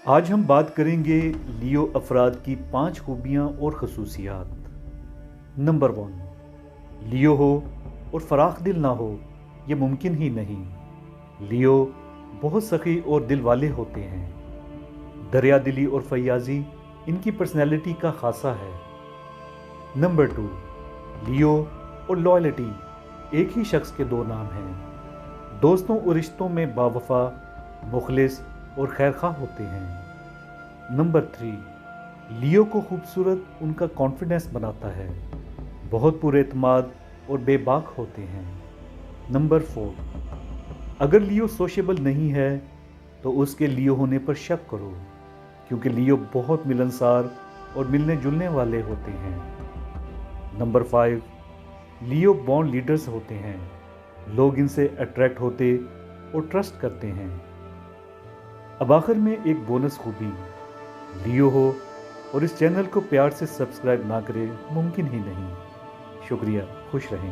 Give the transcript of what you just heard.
آج ہم بات کریں گے لیو افراد کی 5 خوبیاں اور خصوصیات۔ نمبر 1، لیو ہو اور فراخ دل نہ ہو یہ ممکن ہی نہیں۔ لیو بہت سخی اور دل والے ہوتے ہیں۔ دریا دلی اور فیاضی ان کی پرسنالٹی کا خاصہ ہے۔ نمبر 2، لیو اور لائلٹی ایک ہی شخص کے دو نام ہیں۔ دوستوں اور رشتوں میں باوفا، مخلص اور خیرخواہ ہوتے ہیں۔ نمبر 3، لیو کو خوبصورت ان کا کانفیڈنس بناتا ہے۔ بہت پر اعتماد اور بے باک ہوتے ہیں۔ نمبر 4، اگر لیو سوشیبل نہیں ہے تو اس کے لیو ہونے پر شک کرو، کیونکہ لیو بہت ملنسار اور ملنے جلنے والے ہوتے ہیں۔ نمبر 5، لیو بورن لیڈرز ہوتے ہیں۔ لوگ ان سے اٹریکٹ ہوتے اور ٹرسٹ کرتے ہیں۔ اب آخر میں ایک بونس خوبی، لیو ہو اور اس چینل کو پیار سے سبسکرائب نہ کرے ممکن ہی نہیں۔ شکریہ، خوش رہیں۔